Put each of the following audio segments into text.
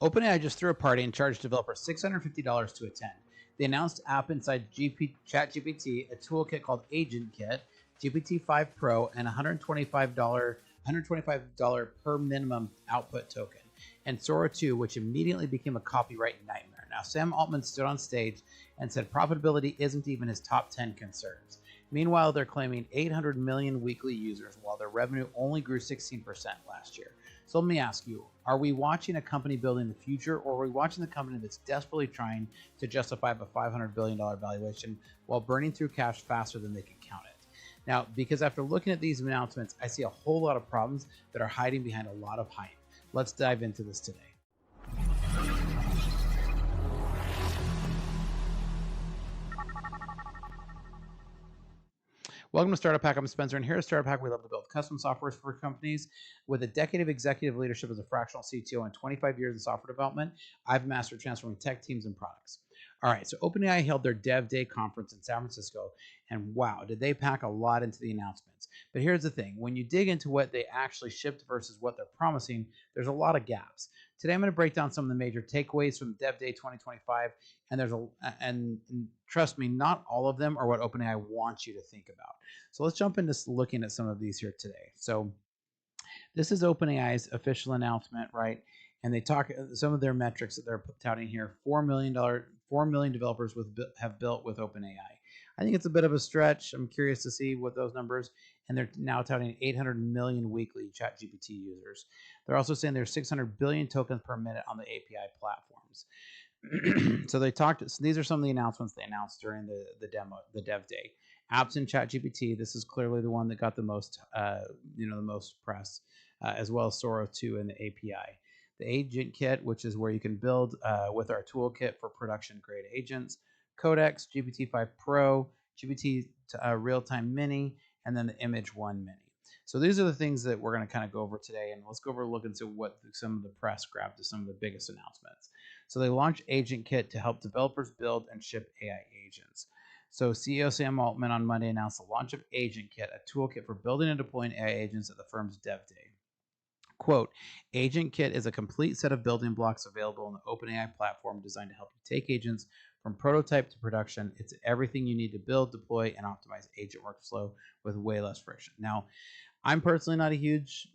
OpenAI just threw a party and charged developers $650 to attend. They announced app inside ChatGPT, a toolkit called Agent Kit, GPT-5 Pro, and $125 per minimum output token, and Sora 2, which immediately became a copyright nightmare. Now, Sam Altman stood on stage and said profitability isn't even his top 10 concerns. Meanwhile, they're claiming 800 million weekly users, while their revenue only grew 16% last year. So let me ask you, are we watching a company building the future, or are we watching the company that's desperately trying to justify a $500 billion valuation while burning through cash faster than they can count it? Now, because after looking at these announcements, I see a whole lot of problems that are hiding behind a lot of hype. Let's dive into this today. Welcome to Startup Hack. I'm Spencer, and here at Startup Hack, we love to build custom software for companies. With a decade of executive leadership as a fractional CTO and 25 years in software development, I've mastered transforming tech teams and products. All right, so OpenAI held their Dev Day conference in San Francisco, and wow, did they pack a lot into the announcements. But here's the thing, when you dig into what they actually shipped versus what they're promising, there's a lot of gaps. Today, I'm going to break down some of the major takeaways from Dev Day 2025, and trust me, not all of them are what OpenAI wants you to think about. So let's jump into looking at some of these here today. So this is OpenAI's official announcement, right? And they talk some of their metrics that they're touting here. $4 million developers have built with OpenAI. I think it's a bit of a stretch. I'm curious to see what those numbers, and they're now touting 800 million weekly ChatGPT users. They're also saying there's 600 billion tokens per minute on the API platforms. So these are some of the announcements they announced during the Dev Day. Apps in ChatGPT. This is clearly the one that got the most, the most press, as well as Sora 2 and the API. The Agent Kit, which is where you can build with our toolkit for production-grade agents. Codex, GPT-5 Pro, GPT Real-Time Mini, and then the Image 1 Mini. So these are the things that we're going to kind of go over today, and let's go over a look into what some of the press grabbed as some of the biggest announcements. So they launched Agent Kit to help developers build and ship AI agents. So CEO Sam Altman on Monday announced the launch of Agent Kit, a toolkit for building and deploying AI agents at the firm's Dev Day. Quote, Agent Kit is a complete set of building blocks available on the OpenAI platform designed to help you take agents from prototype to production. It's everything you need to build, deploy, and optimize agent workflow with way less friction. Now, I'm personally not a huge,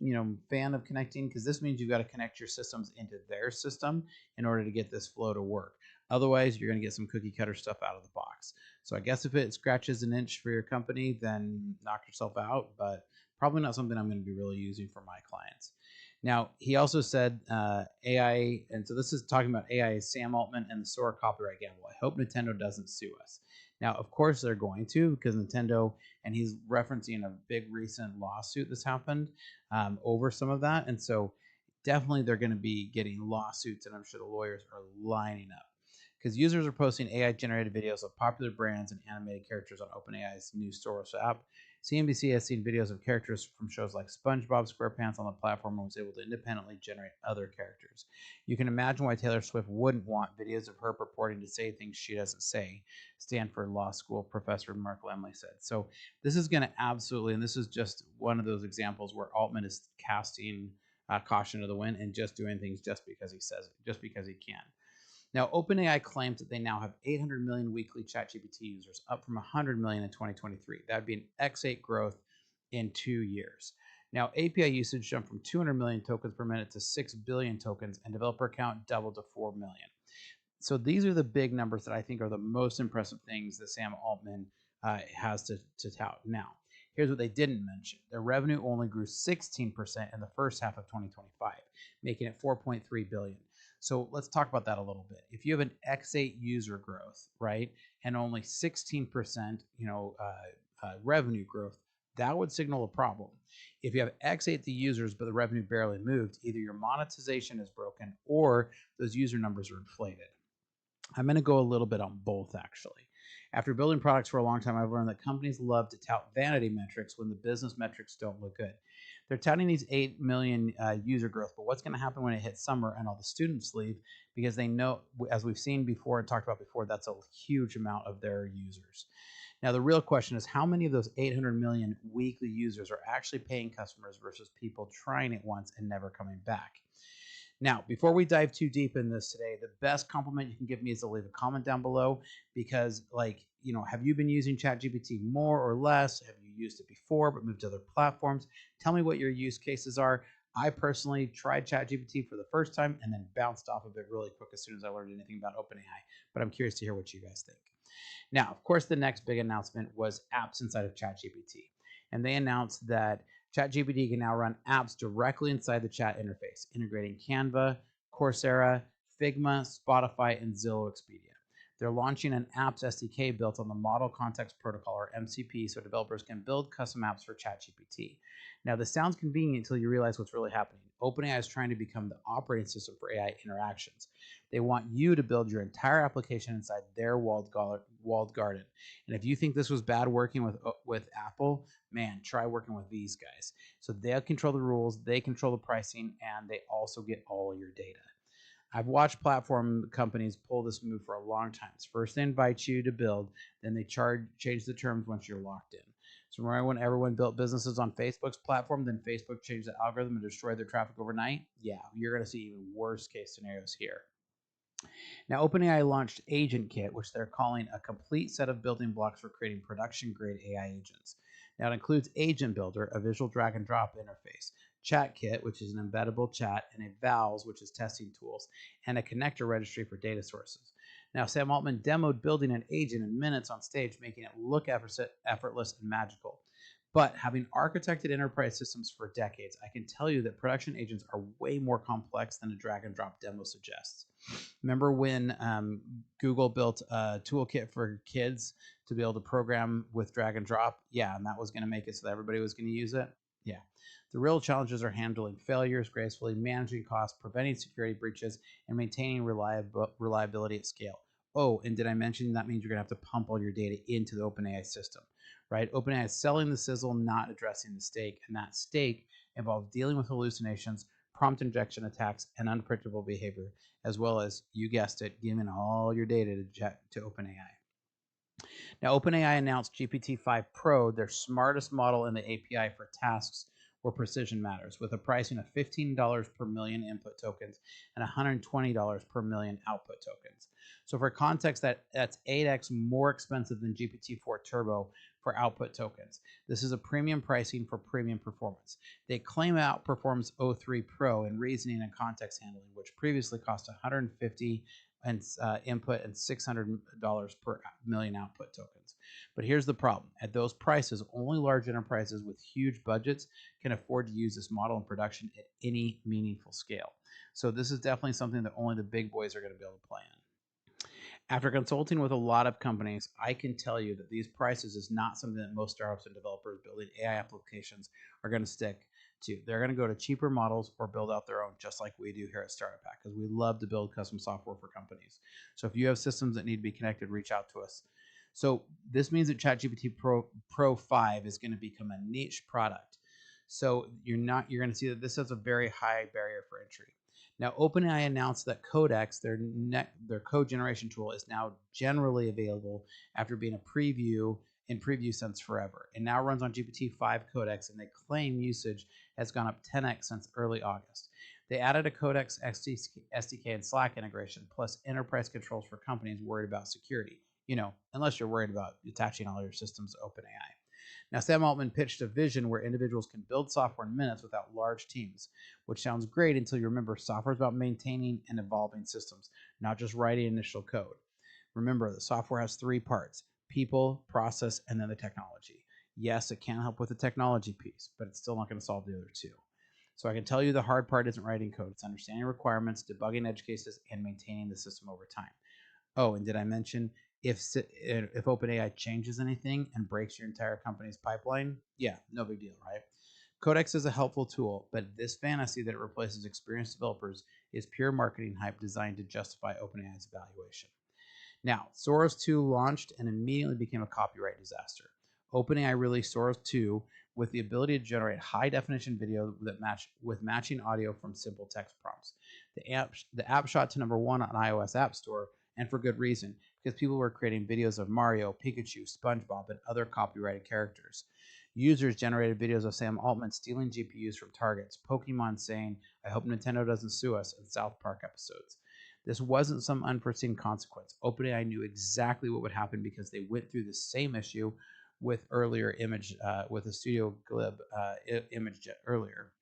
fan of connecting, because this means you've got to connect your systems into their system in order to get this flow to work. Otherwise, you're going to get some cookie cutter stuff out of the box. So I guess if it scratches an inch for your company, then knock yourself out, but probably not something I'm going to be really using for my clients. Now, he also said AI, and so this is talking about AI, Sam Altman and the Sora copyright gamble. I hope Nintendo doesn't sue us. Now, of course they're going to, because Nintendo, and he's referencing a big recent lawsuit that's happened over some of that. And so definitely they're going to be getting lawsuits, and I'm sure the lawyers are lining up. Because users are posting AI-generated videos of popular brands and animated characters on OpenAI's new Sora app. CNBC has seen videos of characters from shows like SpongeBob SquarePants on the platform and was able to independently generate other characters. You can imagine why Taylor Swift wouldn't want videos of her purporting to say things she doesn't say, Stanford Law School professor Mark Lemley said. So this is going to absolutely, and this is just one of those examples where Altman is casting caution to the wind and just doing things just because he says it, just because he can. Now, OpenAI claims that they now have 800 million weekly ChatGPT users, up from 100 million in 2023. That would be an X8 growth in 2 years. Now, API usage jumped from 200 million tokens per minute to 6 billion tokens, and developer count doubled to 4 million. So these are the big numbers that I think are the most impressive things that Sam Altman has to tout. Now, here's what they didn't mention. Their revenue only grew 16% in the first half of 2025, making it 4.3 billion. So let's talk about that a little bit. If you have an X8 user growth, right, and only 16%, revenue growth, that would signal a problem. If you have X8 the users, but the revenue barely moved, either your monetization is broken or those user numbers are inflated. I'm going to go a little bit on both, actually. After building products for a long time, I've learned that companies love to tout vanity metrics when the business metrics don't look good. They're touting these 8 million user growth, but what's going to happen when it hits summer and all the students leave? Because they know, as we've seen before and talked about before, that's a huge amount of their users. Now, the real question is how many of those 800 million weekly users are actually paying customers versus people trying it once and never coming back? Now, before we dive too deep in this today, the best compliment you can give me is to leave a comment down below because, have you been using ChatGPT more or less? Have you used it before but moved to other platforms? Tell me what your use cases are. I personally tried ChatGPT for the first time and then bounced off of it really quick as soon as I learned anything about OpenAI. But I'm curious to hear what you guys think. Now, of course, the next big announcement was apps inside of ChatGPT. And they announced that ChatGPT can now run apps directly inside the chat interface, integrating Canva, Coursera, Figma, Spotify, and Zillow Expedia. They're launching an apps SDK built on the Model Context Protocol, or MCP, so developers can build custom apps for ChatGPT. Now, this sounds convenient until you realize what's really happening. OpenAI is trying to become the operating system for AI interactions. They want you to build your entire application inside their walled garden. And if you think this was bad working with Apple, man, try working with these guys. So they'll control the rules, they control the pricing, and they also get all of your data. I've watched platform companies pull this move for a long time. First, they invite you to build, then they change the terms once you're locked in. So remember when everyone built businesses on Facebook's platform, then Facebook changed the algorithm and destroyed their traffic overnight? Yeah, you're going to see even worse case scenarios here. Now, OpenAI launched Agent Kit, which they're calling a complete set of building blocks for creating production-grade AI agents. Now, it includes Agent Builder, a visual drag-and-drop interface, Chat Kit, which is an embeddable chat, and a Vals, which is testing tools, and a connector registry for data sources. Now, Sam Altman demoed building an agent in minutes on stage, making it look effortless and magical. But having architected enterprise systems for decades, I can tell you that production agents are way more complex than a drag-and-drop demo suggests. Remember when Google built a toolkit for kids to be able to program with drag and drop? Yeah, and that was going to make it so that everybody was going to use it. Yeah. The real challenges are handling failures gracefully, managing costs, preventing security breaches, and maintaining reliability at scale. Oh, and did I mention that means you're going to have to pump all your data into the OpenAI system, right? OpenAI is selling the sizzle, not addressing the steak, and that steak involves dealing with hallucinations, prompt injection attacks, and unpredictable behavior, as well as, you guessed it, giving all your data to OpenAI. Now, OpenAI announced GPT-5 Pro, their smartest model in the API for tasks where precision matters, with a pricing of $15 per million input tokens and $120 per million output tokens. So for context, that's 8x more expensive than GPT-4 Turbo for output tokens. This is a premium pricing for premium performance. They claim it outperforms O3 Pro in reasoning and context handling, which previously cost $150 and input and $600 per million output tokens. But here's the problem. At those prices, only large enterprises with huge budgets can afford to use this model in production at any meaningful scale. So this is definitely something that only the big boys are going to be able to play in. After consulting with a lot of companies, I can tell you that these prices is not something that most startups and developers building AI applications are going to stick to. They're going to go to cheaper models or build out their own, just like we do here at Startup Pack, because we love to build custom software for companies. So if you have systems that need to be connected, reach out to us. So this means that ChatGPT Pro 5 is going to become a niche product. So you're going to see that this has a very high barrier for entry. Now, OpenAI announced that Codex, their code generation tool, is now generally available after being a preview since forever. It now runs on GPT-5 Codex, and they claim usage has gone up 10x since early August. They added a Codex SDK and Slack integration, plus enterprise controls for companies worried about security. Unless you're worried about attaching all your systems to OpenAI. Now, Sam Altman pitched a vision where individuals can build software in minutes without large teams, which sounds great until you remember software is about maintaining and evolving systems, not just writing initial code. Remember, the software has three parts: people, process, and then the technology. Yes, it can help with the technology piece, but it's still not going to solve the other two. So I can tell you the hard part isn't writing code. It's understanding requirements, debugging edge cases, and maintaining the system over time. Oh, and did I mention if OpenAI changes anything and breaks your entire company's pipeline? Yeah, no big deal, right? Codex is a helpful tool, but this fantasy that it replaces experienced developers is pure marketing hype designed to justify OpenAI's valuation. Now, Sora 2 launched and immediately became a copyright disaster. OpenAI released Sora 2 with the ability to generate high-definition video with matching audio from simple text prompts. The app shot to #1 on iOS App Store, and for good reason, because people were creating videos of Mario, Pikachu, SpongeBob, and other copyrighted characters. Users generated videos of Sam Altman stealing GPUs from Targets, Pokemon saying, "I hope Nintendo doesn't sue us," and South Park episodes. This wasn't some unforeseen consequence. OpenAI knew exactly what would happen because they went through the same issue with earlier image, with the Studio Glib image earlier.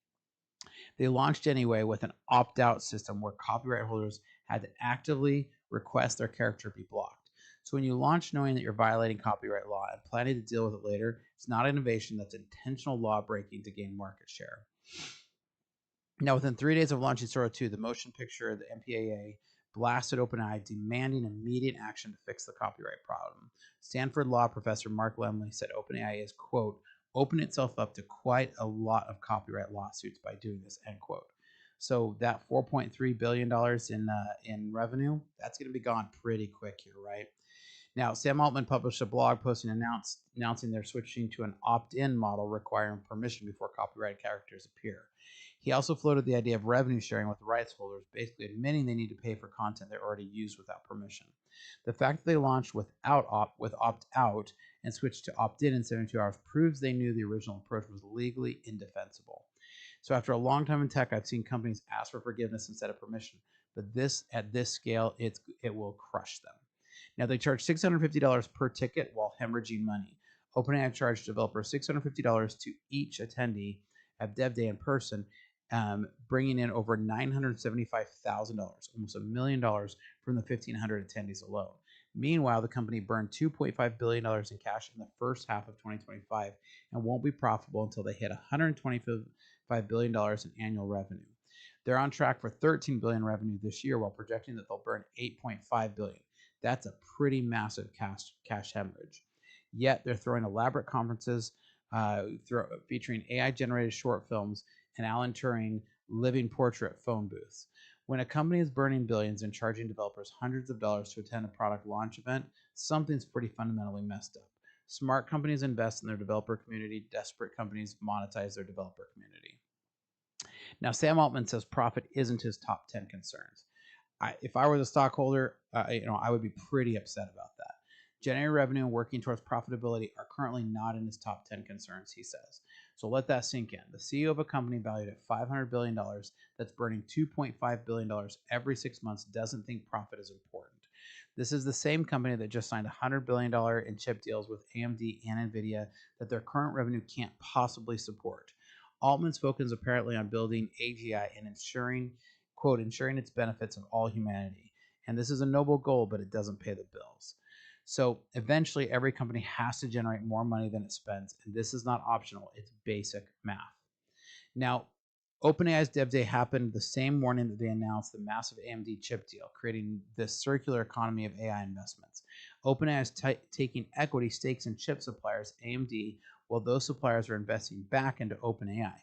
They launched anyway with an opt-out system where copyright holders had to actively request their character be blocked. So when you launch knowing that you're violating copyright law and planning to deal with it later, it's not innovation, that's intentional law breaking to gain market share. Now, within 3 days of launching Sora 2, the motion picture, the MPAA, blasted OpenAI, demanding immediate action to fix the copyright problem. Stanford law professor Mark Lemley said OpenAI is, quote, open itself up to quite a lot of copyright lawsuits by doing this, end quote. So that $4.3 billion in revenue, that's going to be gone pretty quick here, right? Now, Sam Altman published a blog posting announcing they're switching to an opt-in model requiring permission before copyrighted characters appear. He also floated the idea of revenue sharing with rights holders, basically admitting they need to pay for content they already use without permission. The fact that they launched with opt-out and switched to opt-in in 72 hours proves they knew the original approach was legally indefensible. So after a long time in tech, I've seen companies ask for forgiveness instead of permission, but at this scale, it will crush them. Now, they charge $650 per ticket while hemorrhaging money. OpenAI charged developers $650 to each attendee at Dev Day in person, bringing in over $975,000, almost $1 million from the 1,500 attendees alone. Meanwhile, the company burned $2.5 billion in cash in the first half of 2025 and won't be profitable until they hit $125 billion in annual revenue. They're on track for $13 billion revenue this year while projecting that they'll burn $8.5 billion. That's a pretty massive cash hemorrhage. Yet they're throwing elaborate conferences featuring AI-generated short films and Alan Turing living portrait phone booths. When a company is burning billions and charging developers hundreds of dollars to attend a product launch event, something's pretty fundamentally messed up. Smart companies invest in their developer community. Desperate companies monetize their developer community. Now, Sam Altman says profit isn't his top 10 concerns. If I was a stockholder, I would be pretty upset about that. Generating revenue and working towards profitability are currently not in his top 10 concerns, he says. So let that sink in. The CEO of a company valued at $500 billion that's burning $2.5 billion every 6 months doesn't think profit is important. This is the same company that just signed $100 billion in chip deals with AMD and NVIDIA that their current revenue can't possibly support. Altman's focus is apparently on building AGI and ensuring its benefits of all humanity. And this is a noble goal, but it doesn't pay the bills. So eventually, every company has to generate more money than it spends, and this is not optional. It's basic math. Now, OpenAI's Dev Day happened the same morning that they announced the massive AMD chip deal, creating this circular economy of AI investments. OpenAI is taking equity stakes in chip suppliers, AMD, while those suppliers are investing back into OpenAI,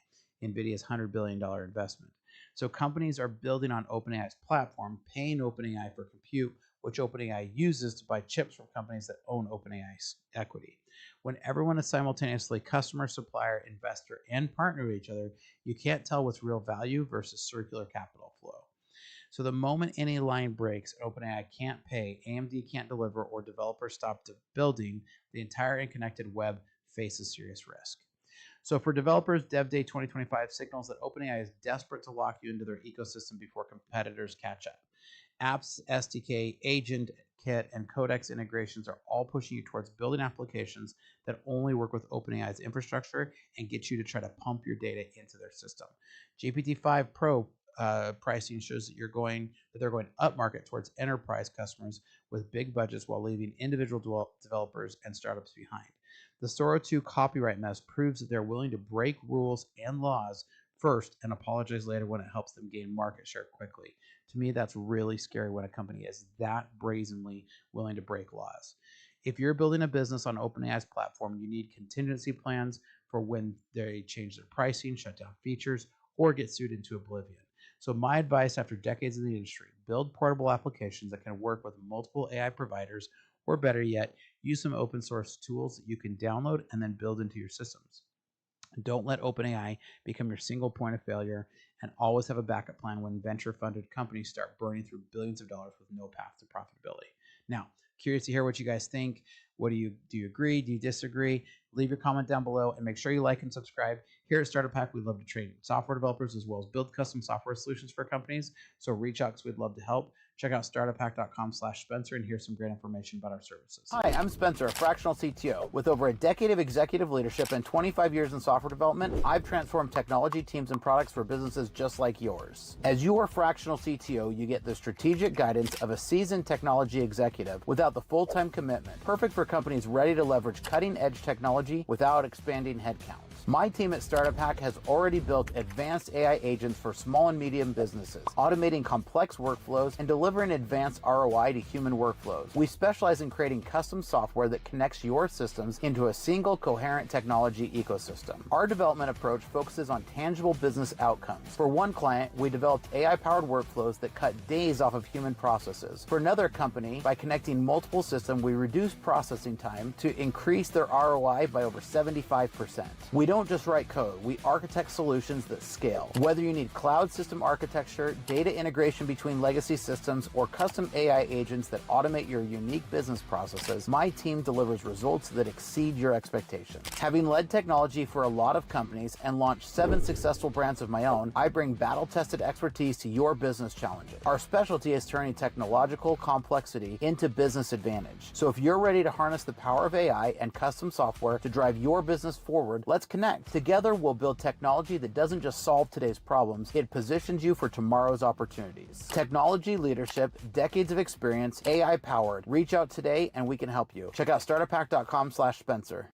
NVIDIA's $100 billion investment. So companies are building on OpenAI's platform, paying OpenAI for compute, which OpenAI uses to buy chips from companies that own OpenAI's equity. When everyone is simultaneously customer, supplier, investor, and partner with each other, you can't tell what's real value versus circular capital flow. So the moment any line breaks, OpenAI can't pay, AMD can't deliver, or developers stop building, the entire interconnected web faces serious risk. So for developers, Dev Day 2025 signals that OpenAI is desperate to lock you into their ecosystem before competitors catch up. Apps, SDK, Agent Kit, and Codex integrations are all pushing you towards building applications that only work with OpenAI's infrastructure and get you to try to pump your data into their system. GPT-5 Pro pricing shows that they're going upmarket towards enterprise customers with big budgets while leaving individual developers and startups behind. The Sora 2 copyright mess proves that they're willing to break rules and laws first and apologize later when it helps them gain market share quickly. To me, that's really scary when a company is that brazenly willing to break laws. If you're building a business on OpenAI's platform, you need contingency plans for when they change their pricing, shut down features, or get sued into oblivion. So my advice after decades in the industry, build portable applications that can work with multiple AI providers, or better yet, use some open source tools that you can download and then build into your systems. Don't let OpenAI become your single point of failure, and always have a backup plan when venture-funded companies start burning through billions of dollars with no path to profitability. Now, curious to hear what you guys think. Do you agree? Do you disagree? Leave your comment down below and make sure you like and subscribe. Here at Startup Hack, we love to train software developers as well as build custom software solutions for companies. So reach out because we'd love to help. Check out startuphack.com/Spencer and here's some great information about our services. Hi, I'm Spencer, a fractional CTO. With over a decade of executive leadership and 25 years in software development, I've transformed technology teams and products for businesses just like yours. As your fractional CTO, you get the strategic guidance of a seasoned technology executive without the full-time commitment. Perfect for companies ready to leverage cutting-edge technology without expanding headcount. My team at Startup Hack has already built advanced AI agents for small and medium businesses, automating complex workflows and delivering advanced ROI to human workflows. We specialize in creating custom software that connects your systems into a single coherent technology ecosystem. Our development approach focuses on tangible business outcomes. For one client, we developed AI-powered workflows that cut days off of human processes. For another company, by connecting multiple systems, we reduced processing time to increase their ROI by over 75%. We don't just write code, we architect solutions that scale. Whether you need cloud system architecture, data integration between legacy systems, or custom AI agents that automate your unique business processes, my team delivers results that exceed your expectations. Having led technology for a lot of companies and launched 7 successful brands of my own, I bring battle-tested expertise to your business challenges. Our specialty is turning technological complexity into business advantage. So if you're ready to harness the power of AI and custom software to drive your business forward, let's connect. Together, we'll build technology that doesn't just solve today's problems, it positions you for tomorrow's opportunities. Technology leadership, decades of experience, AI powered. Reach out today and we can help you. Check out startuphack.com/Spencer.